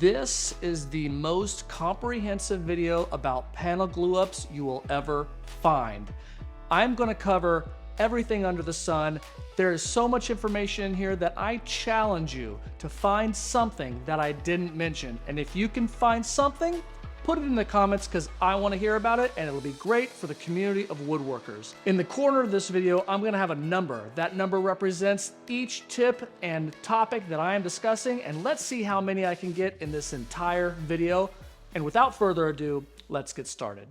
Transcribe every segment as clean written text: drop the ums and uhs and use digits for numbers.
This is the most comprehensive video about panel glue ups you will ever find. I'm going to cover everything under the sun. There is so much information in here that I challenge you to find something that I didn't mention. And if you can find something, put it in the comments because I want to hear about it and it'll be great for the community of woodworkers. In the corner of this video, I'm going to have a number. That number represents each tip and topic that I am discussing, and let's see how many I can get in this entire video. And without further ado, let's get started.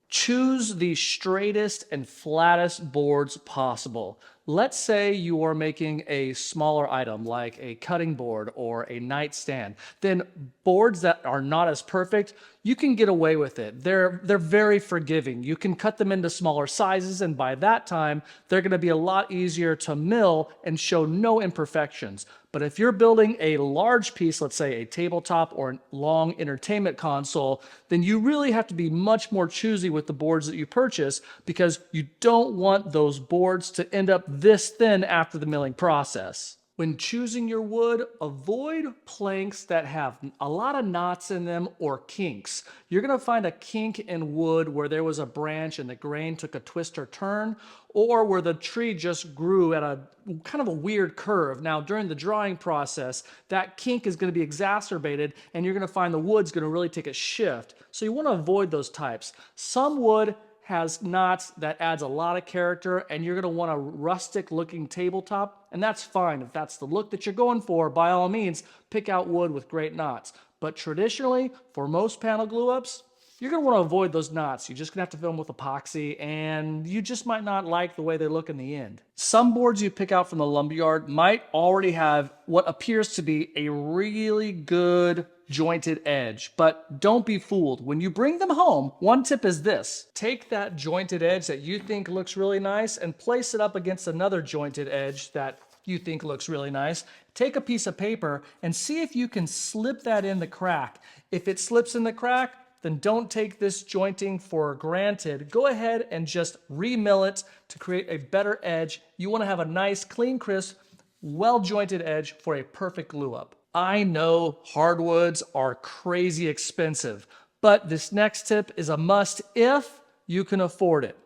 Choose the straightest and flattest boards possible. Let's say you are making a smaller item like a cutting board or a nightstand. Then boards that are not as perfect, you can get away with it. They're very forgiving. You can cut them into smaller sizes, and by that time, they're going to be a lot easier to mill and show no imperfections. But if you're building a large piece, let's say a tabletop or a long entertainment console, then you really have to be much more choosy with the boards that you purchase because you don't want those boards to end up this thin after the milling process. When choosing your wood, avoid planks that have a lot of knots in them or kinks. You're going to find a kink in wood where there was a branch and the grain took a twist or turn, or where the tree just grew at a kind of a weird curve. Now, during the drying process, that kink is going to be exacerbated and you're going to find the wood's going to really take a shift. So you want to avoid those types. Some wood has knots that adds a lot of character, and you're going to want a rustic looking tabletop, and that's fine. If that's the look that you're going for, by all means, pick out wood with great knots. But traditionally, for most panel glue ups, you're going to want to avoid those knots. You're just going to have to fill them with epoxy, and you just might not like the way they look in the end. Some boards you pick out from the lumberyard might already have what appears to be a really good jointed edge, but don't be fooled. When you bring them home, one tip is this: take that jointed edge that you think looks really nice and place it up against another jointed edge that you think looks really nice. Take a piece of paper and see if you can slip that in the crack. If it slips in the crack, then don't take this jointing for granted. Go ahead and just re-mill it to create a better edge. You want to have a nice, clean, crisp, well-jointed edge for a perfect glue up. I know hardwoods are crazy expensive, but this next tip is a must if you can afford it.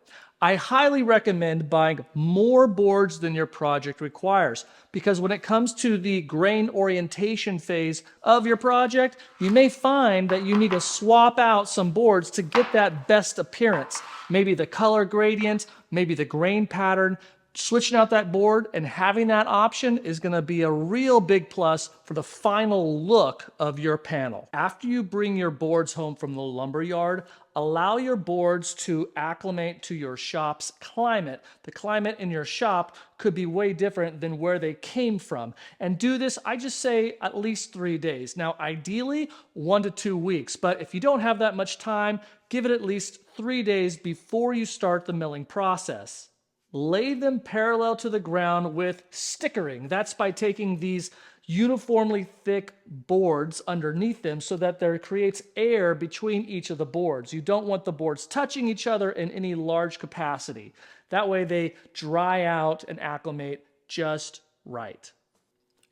I highly recommend buying more boards than your project requires, because when it comes to the grain orientation phase of your project, you may find that you need to swap out some boards to get that best appearance. Maybe the color gradient, maybe the grain pattern. Switching out that board and having that option is going to be a real big plus for the final look of your panel. After you bring your boards home from the lumberyard, allow your boards to acclimate to your shop's climate. The climate in your shop could be way different than where they came from. And do this, I just say, at least 3 days. Now, ideally, 1 to 2 weeks. But if you don't have that much time, give it at least 3 days before you start the milling process. Lay them parallel to the ground with stickering. That's by taking these uniformly thick boards underneath them so that there creates air between each of the boards. You don't want the boards touching each other in any large capacity. That way they dry out and acclimate just right.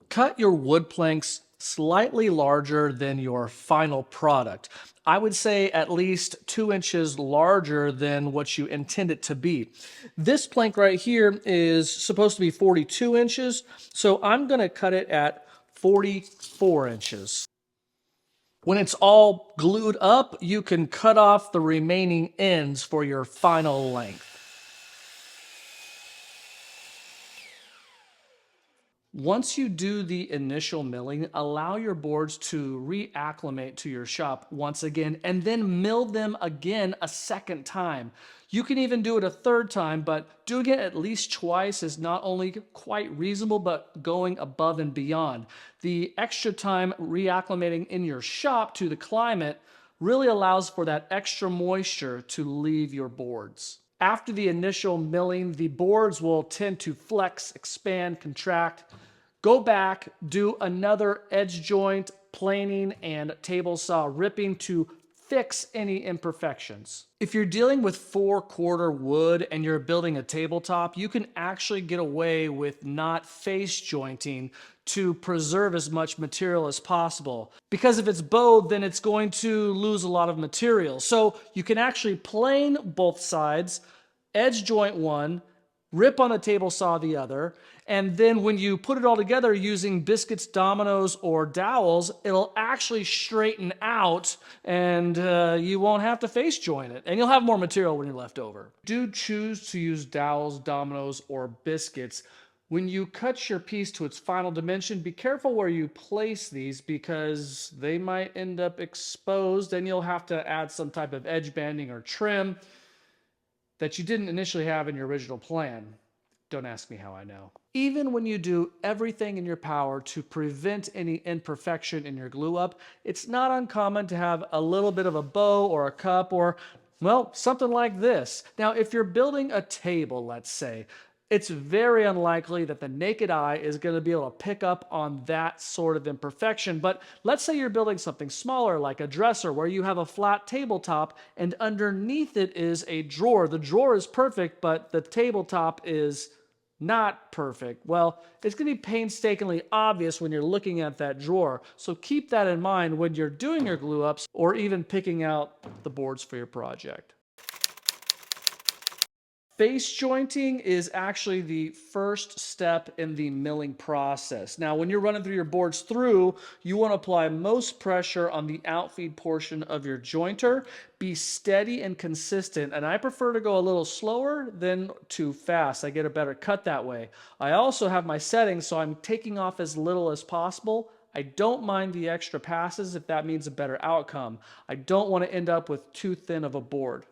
Cut your wood planks slightly larger than your final product. I would say at least 2 inches larger than what you intend it to be. This plank right here is supposed to be 42 inches, so I'm going to cut it at 44 inches. When it's all glued up, you can cut off the remaining ends for your final length. Once you do the initial milling, allow your boards to reacclimate to your shop once again and then mill them again a second time. You can even do it a third time, but doing it at least twice is not only quite reasonable, but going above and beyond. The extra time reacclimating in your shop to the climate really allows for that extra moisture to leave your boards. After the initial milling, the boards will tend to flex, expand, contract. Go back, do another edge joint, planing, and table saw ripping to fix any imperfections. If you're dealing with 4/4 wood and you're building a tabletop, you can actually get away with not face jointing to preserve as much material as possible. Because if it's bowed, then it's going to lose a lot of material. So you can actually plane both sides, edge joint one, rip on a table saw the other, and then when you put it all together using Biscuits, Dominos, or Dowels, it'll actually straighten out and you won't have to face joint it. And you'll have more material when you're left over. Do choose to use Dowels, Dominos, or Biscuits. When you cut your piece to its final dimension, be careful where you place these because they might end up exposed and you'll have to add some type of edge banding or trim that you didn't initially have in your original plan. Don't ask me how I know. Even when you do everything in your power to prevent any imperfection in your glue up, it's not uncommon to have a little bit of a bow or a cup or, well, something like this. Now, if you're building a table, let's say, it's very unlikely that the naked eye is going to be able to pick up on that sort of imperfection. But let's say you're building something smaller like a dresser where you have a flat tabletop and underneath it is a drawer. The drawer is perfect, but the tabletop is not perfect. Well, it's going to be painstakingly obvious when you're looking at that drawer. So keep that in mind when you're doing your glue ups or even picking out the boards for your project. Face jointing is actually the first step in the milling process. Now, when you're running through your boards through, you want to apply most pressure on the outfeed portion of your jointer. Be steady and consistent, and I prefer to go a little slower than too fast. I get a better cut that way. I also have my settings, so I'm taking off as little as possible. I don't mind the extra passes if that means a better outcome. I don't want to end up with too thin of a board.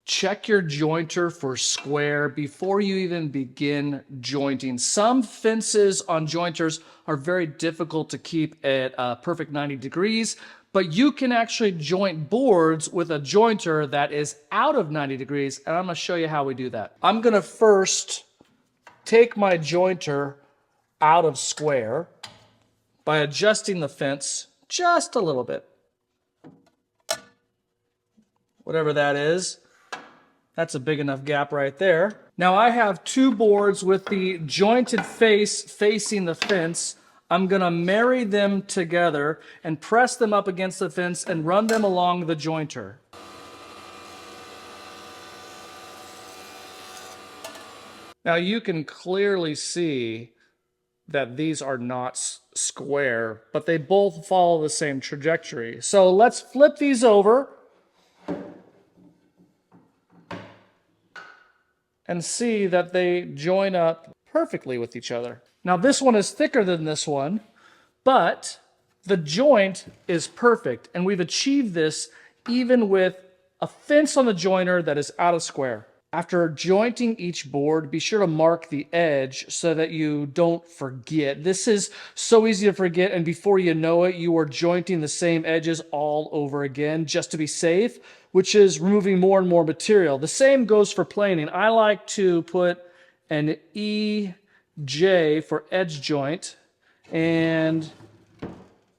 Check your jointer for square before you even begin jointing. Some fences on jointers are very difficult to keep at a perfect 90 degrees, but you can actually joint boards with a jointer that is out of 90 degrees, and I'm going to show you how we do that. I'm going to first take my jointer out of square by adjusting the fence just a little bit. Whatever that is. That's a big enough gap right there. Now I have two boards with the jointed face facing the fence. I'm gonna marry them together and press them up against the fence and run them along the jointer. Now you can clearly see that these are not square, but they both follow the same trajectory. So let's flip these over and see that they join up perfectly with each other. Now this one is thicker than this one, but the joint is perfect, and we've achieved this even with a fence on the jointer that is out of square. After jointing each board, be sure to mark the edge so that you don't forget. This is so easy to forget, and before you know it, you are jointing the same edges all over again just to be safe, which is removing more and more material. The same goes for planing. I like to put an EJ for edge joint and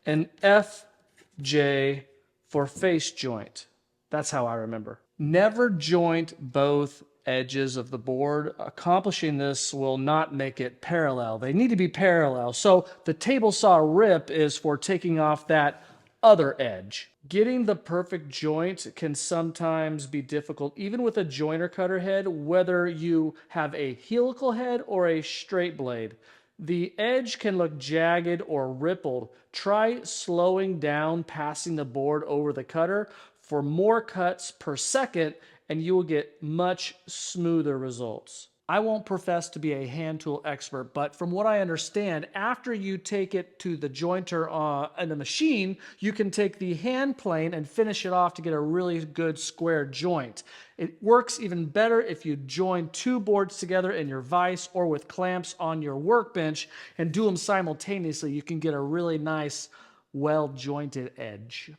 an FJ for face joint. That's how I remember. Never joint both edges of the board. Accomplishing this will not make it parallel. They need to be parallel. So the table saw rip is for taking off that other edge. Getting the perfect joint can sometimes be difficult, even with a joiner cutter head, whether you have a helical head or a straight blade. The edge can look jagged or rippled. Try slowing down, passing the board over the cutter for more cuts per second, and you will get much smoother results. I won't profess to be a hand tool expert, but from what I understand, after you take it to the jointer in the machine, you can take the hand plane and finish it off to get a really good square joint. It works even better if you join two boards together in your vise or with clamps on your workbench and do them simultaneously. You can get a really nice, well-jointed edge.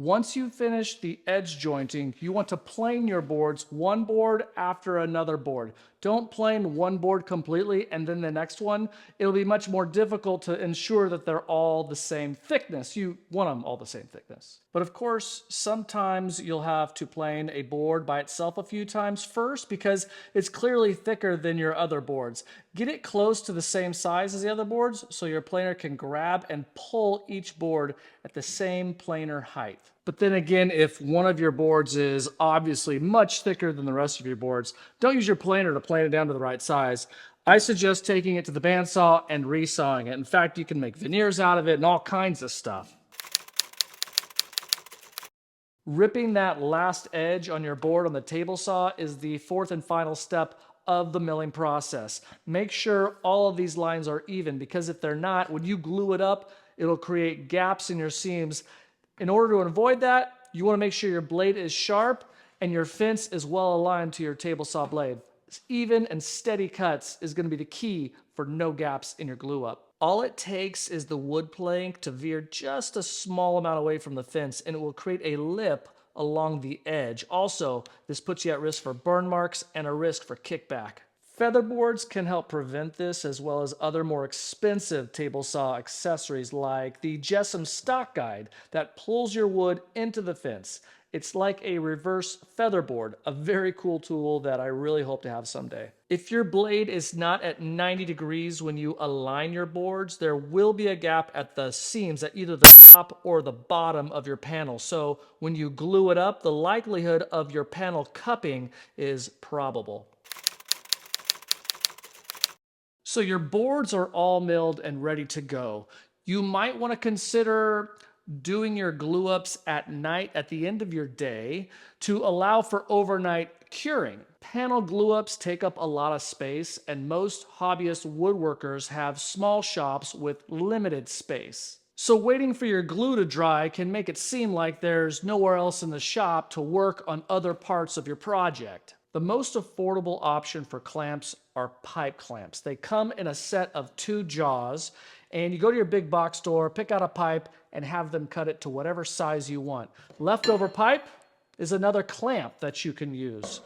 Once you finish the edge jointing, you want to plane your boards one board after another board. Don't plane one board completely and then the next one. It'll be much more difficult to ensure that they're all the same thickness. You want them all the same thickness. But of course, sometimes you'll have to plane a board by itself a few times first because it's clearly thicker than your other boards. Get it close to the same size as the other boards so your planer can grab and pull each board at the same planer height. But then again, if one of your boards is obviously much thicker than the rest of your boards, don't use your planer to plane it down to the right size. I suggest taking it to the bandsaw and resawing it. In fact, you can make veneers out of it and all kinds of stuff. Ripping that last edge on your board on the table saw is the fourth and final step of the milling process. Make sure all of these lines are even, because if they're not, when you glue it up, it'll create gaps in your seams. In order to avoid that, you want to make sure your blade is sharp and your fence is well aligned to your table saw blade. Even and steady cuts is going to be the key for no gaps in your glue up. All it takes is the wood plank to veer just a small amount away from the fence, and it will create a lip along the edge. Also, this puts you at risk for burn marks and a risk for kickback. Feather boards can help prevent this, as well as other more expensive table saw accessories like the Jessam stock guide that pulls your wood into the fence. It's like a reverse feather board, a very cool tool that I really hope to have someday. If your blade is not at 90 degrees when you align your boards, there will be a gap at the seams at either the top or the bottom of your panel. So when you glue it up, the likelihood of your panel cupping is probable. So your boards are all milled and ready to go. You might want to consider doing your glue ups at night at the end of your day to allow for overnight curing. Panel glue ups take up a lot of space, and most hobbyist woodworkers have small shops with limited space. So waiting for your glue to dry can make it seem like there's nowhere else in the shop to work on other parts of your project. The most affordable option for clamps are pipe clamps. They come in a set of 2 jaws, and you go to your big box store, pick out a pipe, and have them cut it to whatever size you want. Leftover pipe is another clamp that you can use.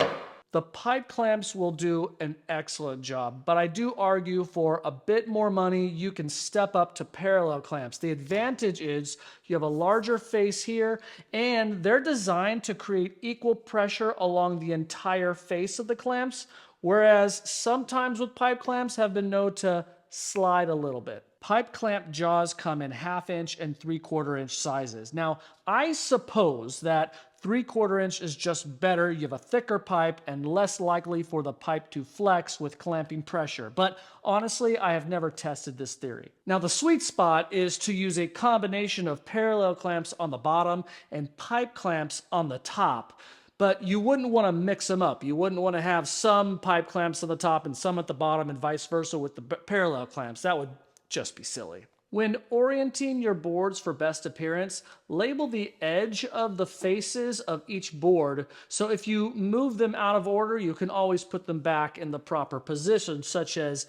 The pipe clamps will do an excellent job, but I do argue for a bit more money, you can step up to parallel clamps. The advantage is you have a larger face here, and they're designed to create equal pressure along the entire face of the clamps, whereas sometimes with pipe clamps have been known to slide a little bit. Pipe clamp jaws come in 1/2 inch and 3/4 inch sizes. Now, I suppose that 3/4 inch is just better. You have a thicker pipe and less likely for the pipe to flex with clamping pressure. But honestly, I have never tested this theory. Now, the sweet spot is to use a combination of parallel clamps on the bottom and pipe clamps on the top. But you wouldn't want to mix them up. You wouldn't want to have some pipe clamps on the top and some at the bottom and vice versa with the parallel clamps. That would just be silly. When orienting your boards for best appearance, label the edge of the faces of each board, so if you move them out of order, you can always put them back in the proper position, such as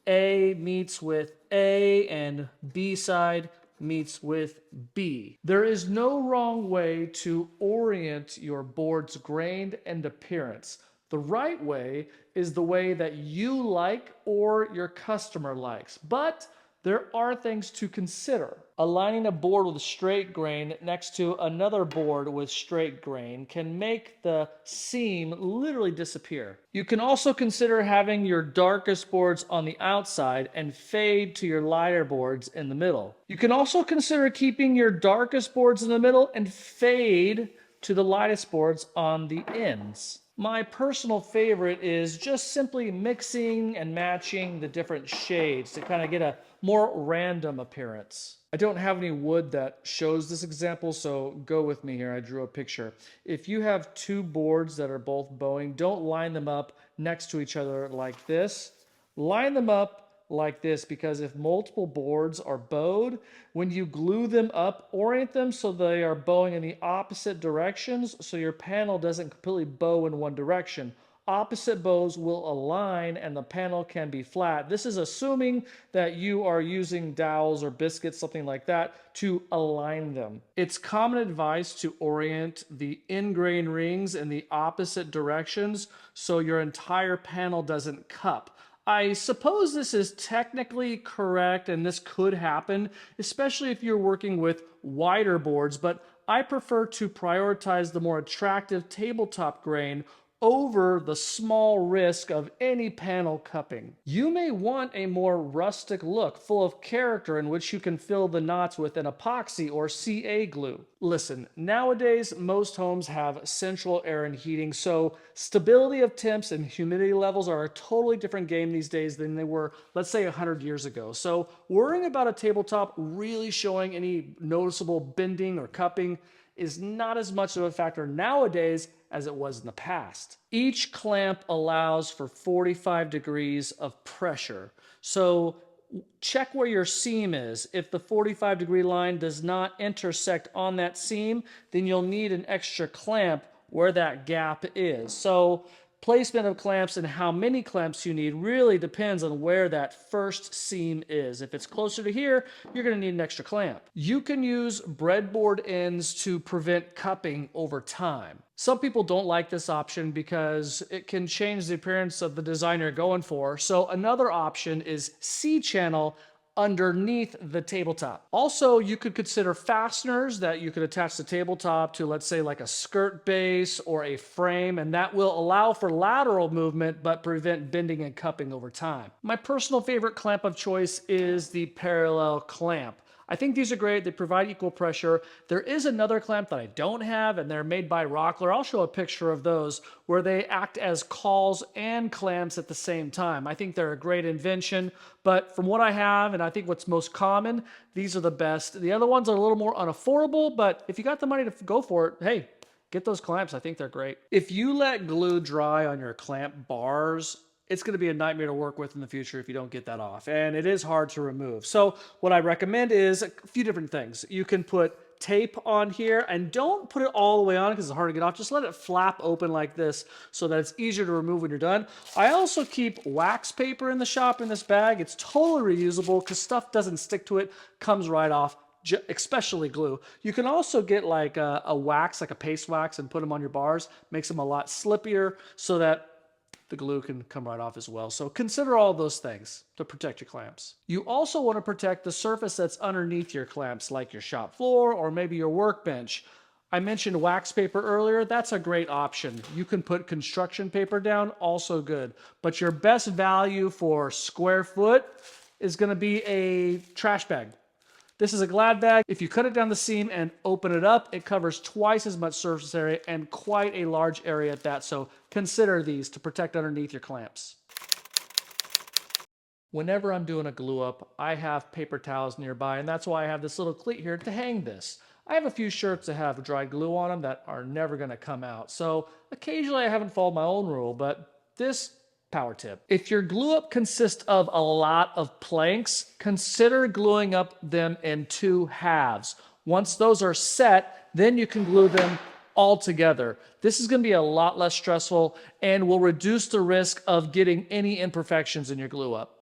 A meets with A and B side meets with B. There is no wrong way to orient your board's grain and appearance. The right way is the way that you like or your customer likes, but there are things to consider. Aligning a board with straight grain next to another board with straight grain can make the seam literally disappear. You can also consider having your darkest boards on the outside and fade to your lighter boards in the middle. You can also consider keeping your darkest boards in the middle and fade to the lightest boards on the ends. My personal favorite is just simply mixing and matching the different shades to kind of get a more random appearance. I don't have any wood that shows this example, so go with me here. I drew a picture. If you have 2 boards that are both bowing, don't line them up next to each other like this. Line them up like this, because if multiple boards are bowed, when you glue them up, orient them so they are bowing in the opposite directions so your panel doesn't completely bow in one direction. Opposite bows will align and the panel can be flat. This is assuming that you are using dowels or biscuits, something like that, to align them. It's common advice to orient the in-grain rings in the opposite directions so your entire panel doesn't cup. I suppose this is technically correct and this could happen, especially if you're working with wider boards, but I prefer to prioritize the more attractive tabletop grain over the small risk of any panel cupping. You may want a more rustic look, full of character, in which you can fill the knots with an epoxy or CA glue. Listen, nowadays most homes have central air and heating, so stability of temps and humidity levels are a totally different game these days than they were, let's say, 100 years ago. So worrying about a tabletop really showing any noticeable bending or cupping is not as much of a factor nowadays as it was in the past. Each clamp allows for 45 degrees of pressure. So check where your seam is. If the 45-degree line does not intersect on that seam, then you'll need an extra clamp where that gap is. So placement of clamps and how many clamps you need really depends on where that first seam is. If it's closer to here, you're going to need an extra clamp. You can use breadboard ends to prevent cupping over time. Some people don't like this option because it can change the appearance of the design you're going for. So another option is C-channel underneath the tabletop. Also, you could consider fasteners that you could attach the tabletop to, let's say, like a skirt base or a frame, and that will allow for lateral movement but prevent bending and cupping over time. My personal favorite clamp of choice is the parallel clamp. I think these are great. They provide equal pressure. There is another clamp that I don't have, and they're made by Rockler. I'll show a picture of those where they act as cauls and clamps at the same time. I think they're a great invention, but from what I have, and I think what's most common, these are the best. The other ones are a little more unaffordable, but if you got the money to go for it, hey, get those clamps. I think they're great. If you let glue dry on your clamp bars, it's going to be a nightmare to work with in the future if you don't get that off. And it is hard to remove. So what I recommend is a few different things. You can put tape on here, and don't put it all the way on because it's hard to get off. Just let it flap open like this so that it's easier to remove when you're done. I also keep wax paper in the shop in this bag. It's totally reusable because stuff doesn't stick to it, comes right off, especially glue. You can also get like a wax, like a paste wax, and put them on your bars. Makes them a lot slippier so that the glue can come right off as well. So consider all those things to protect your clamps. You also want to protect the surface that's underneath your clamps, like your shop floor or maybe your workbench. I mentioned wax paper earlier. That's a great option. You can put construction paper down, also good. But your best value for square foot is going to be a trash bag. This is a Glad bag. If you cut it down the seam and open it up, it covers twice as much surface area and quite a large area at that. So consider these to protect underneath your clamps. Whenever I'm doing a glue up, I have paper towels nearby, and that's why I have this little cleat here to hang this. I have a few shirts that have dried glue on them that are never going to come out. So occasionally I haven't followed my own rule, but this power tip. If your glue up consists of a lot of planks, consider gluing up them in two halves. Once those are set, then you can glue them all together. This is going to be a lot less stressful and will reduce the risk of getting any imperfections in your glue up.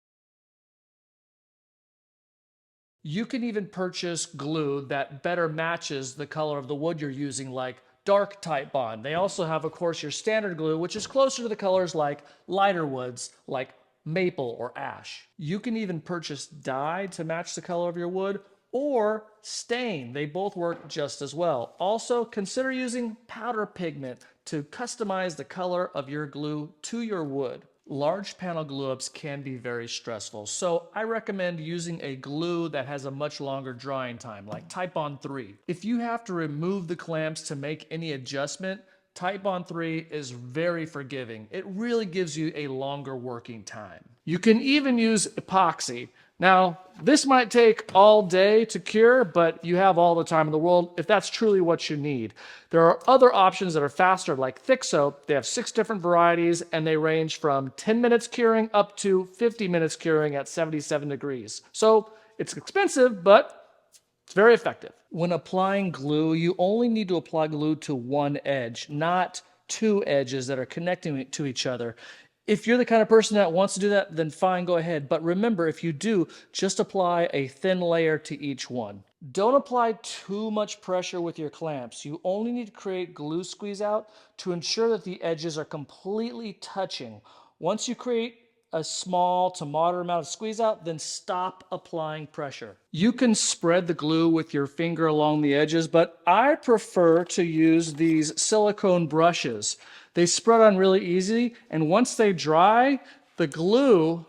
You can even purchase glue that better matches the color of the wood you're using, like dark Titebond. They also have, of course, your standard glue, which is closer to the colors like lighter woods, like maple or ash. You can even purchase dye to match the color of your wood, or stain. They both work just as well. Also, consider using powder pigment to customize the color of your glue to your wood. Large panel glue ups can be very stressful, so I recommend using a glue that has a much longer drying time, like Titebond 3. If you have to remove the clamps to make any adjustment, Titebond 3 is very forgiving. It really gives you a longer working time. You can even use epoxy. Now, this might take all day to cure, but you have all the time in the world if that's truly what you need. There are other options that are faster, like thick soap. They have 6 different varieties, and they range from 10 minutes curing up to 50 minutes curing at 77 degrees. So it's expensive, but it's very effective. When applying glue, you only need to apply glue to one edge, not two edges that are connecting to each other. If you're the kind of person that wants to do that, then fine, go ahead. But remember, if you do, just apply a thin layer to each one. Don't apply too much pressure with your clamps. You only need to create glue squeeze out to ensure that the edges are completely touching. Once you create a small to moderate amount of squeeze out, then stop applying pressure. You can spread the glue with your finger along the edges, but I prefer to use these silicone brushes. They spread on really easy, and once they dry, the glue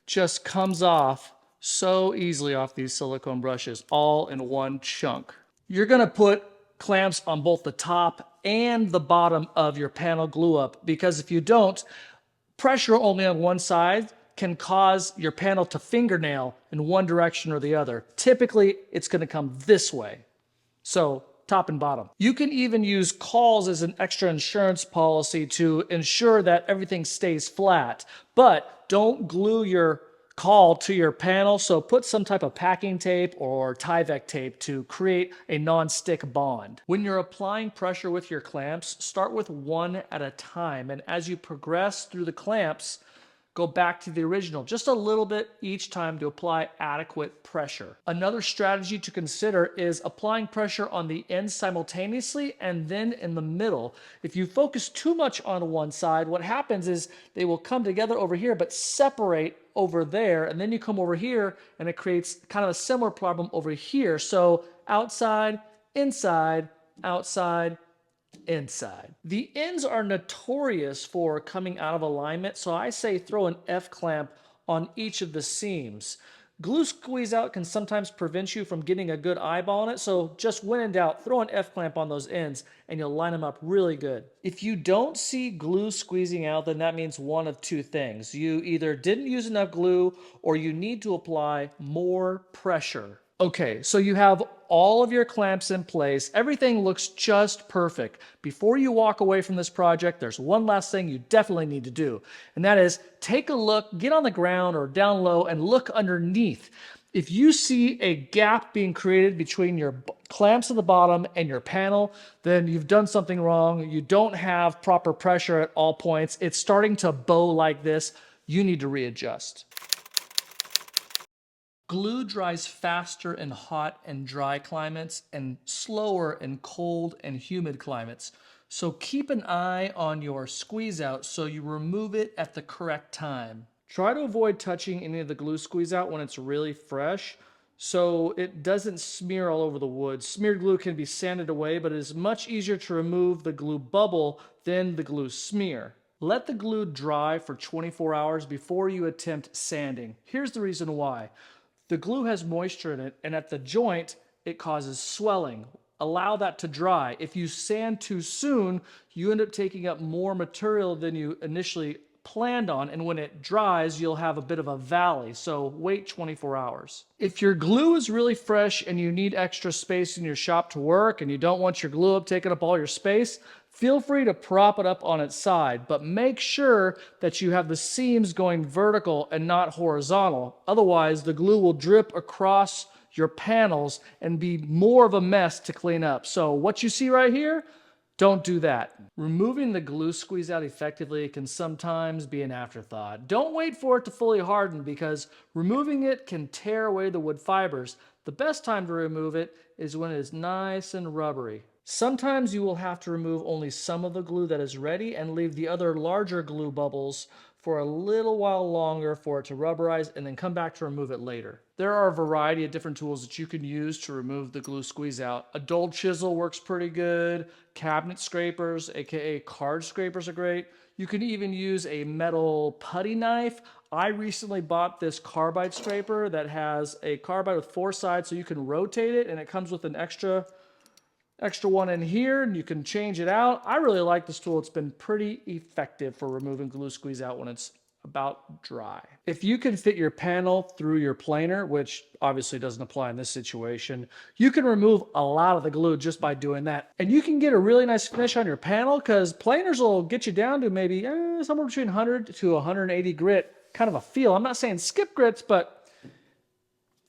just comes off so easily off these silicone brushes, all in one chunk. You're gonna put clamps on both the top and the bottom of your panel glue up, because if you don't, pressure only on one side can cause your panel to fingernail in one direction or the other. Typically, it's gonna come this way. So top and bottom. You can even use Cauls as an extra insurance policy to ensure that everything stays flat, but don't glue your caul to your panel, so put some type of packing tape or Tyvek tape to create a non-stick bond. When you're applying pressure with your clamps, start with one at a time, and as you progress through the clamps, go back to the original, just a little bit each time to apply adequate pressure. Another strategy to consider is applying pressure on the ends simultaneously and then in the middle. If you focus too much on one side, what happens is they will come together over here but separate over there, and then you come over here and it creates kind of a similar problem over here. So outside, inside, outside, inside. The ends are notorious for coming out of alignment, so I say throw an F-clamp on each of the seams. Glue squeeze out can sometimes prevent you from getting a good eyeball on it, so just when in doubt, throw an F-clamp on those ends and you'll line them up really good. If you don't see glue squeezing out, then that means one of two things. You either didn't use enough glue or you need to apply more pressure. Okay, so you have all of your clamps in place. Everything looks just perfect. Before you walk away from this project, there's one last thing you definitely need to do, and that is take a look, get on the ground or down low and look underneath. If you see a gap being created between your clamps at the bottom and your panel, then you've done something wrong. You don't have proper pressure at all points. It's starting to bow like this. You need to readjust. Glue dries faster in hot and dry climates and slower in cold and humid climates. So keep an eye on your squeeze out so you remove it at the correct time. Try to avoid touching any of the glue squeeze out when it's really fresh so it doesn't smear all over the wood. Smeared glue can be sanded away, but it is much easier to remove the glue bubble than the glue smear. Let the glue dry for 24 hours before you attempt sanding. Here's the reason why. The glue has moisture in it, and at the joint, it causes swelling. Allow that to dry. If you sand too soon, you end up taking up more material than you initially planned on, and when it dries, you'll have a bit of a valley, so wait 24 hours. If your glue is really fresh and you need extra space in your shop to work and you don't want your glue up taking up all your space, feel free to prop it up on its side, but make sure that you have the seams going vertical and not horizontal. Otherwise, the glue will drip across your panels and be more of a mess to clean up. So what you see right here, don't do that. Removing the glue squeeze out effectively can sometimes be an afterthought. Don't wait for it to fully harden because removing it can tear away the wood fibers. The best time to remove it is when it is nice and rubbery. Sometimes you will have to remove only some of the glue that is ready and leave the other larger glue bubbles for a little while longer for it to rubberize and then come back to remove it later. There are a variety of different tools that you can use to remove the glue squeeze out. A dull chisel works pretty good. Cabinet scrapers, aka card scrapers, are great. You can even use a metal putty knife. I recently bought this carbide scraper that has a carbide with 4 sides so you can rotate it, and it comes with an extra one in here, and you can change it out. I really like this tool. It's been pretty effective for removing glue squeeze out when it's about dry. If you can fit your panel through your planer, which obviously doesn't apply in this situation, you can remove a lot of the glue just by doing that. And you can get a really nice finish on your panel because planers will get you down to maybe somewhere between 100 to 180 grit kind of a feel. I'm not saying skip grits, but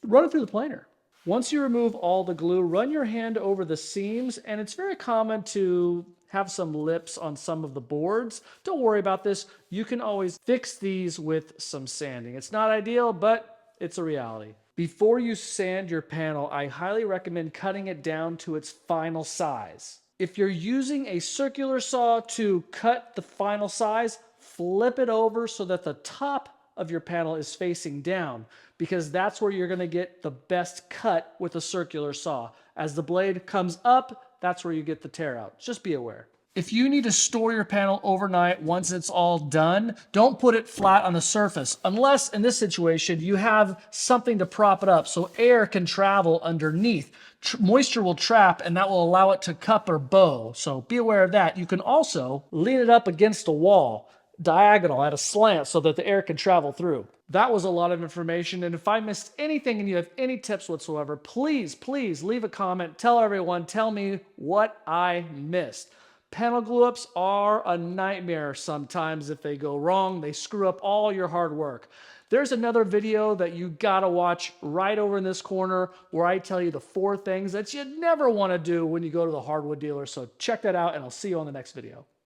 run it through the planer. Once you remove all the glue, run your hand over the seams, and it's very common to have some lips on some of the boards. Don't worry about this. You can always fix these with some sanding. It's not ideal, but it's a reality. Before you sand your panel, I highly recommend cutting it down to its final size. If you're using a circular saw to cut the final size, flip it over so that the top of your panel is facing down, because that's where you're going to get the best cut with a circular saw. As the blade comes up, that's where you get the tear out. Just be aware. If you need to store your panel overnight once it's all done, don't put it flat on the surface, unless in this situation you have something to prop it up so air can travel underneath. Moisture will trap and that will allow it to cup or bow, so be aware of that. You can also lean it up against a wall, diagonal at a slant, so that the air can travel through. That was a lot of information, and if I missed anything and you have any tips whatsoever, please leave a comment, tell everyone, tell me what I missed. Panel glue ups are a nightmare sometimes. If they go wrong, they screw up all your hard work. There's another video that you gotta watch right over in this corner where I tell you the 4 things that you never wanna do when you go to the hardwood dealer. So check that out and I'll see you on the next video.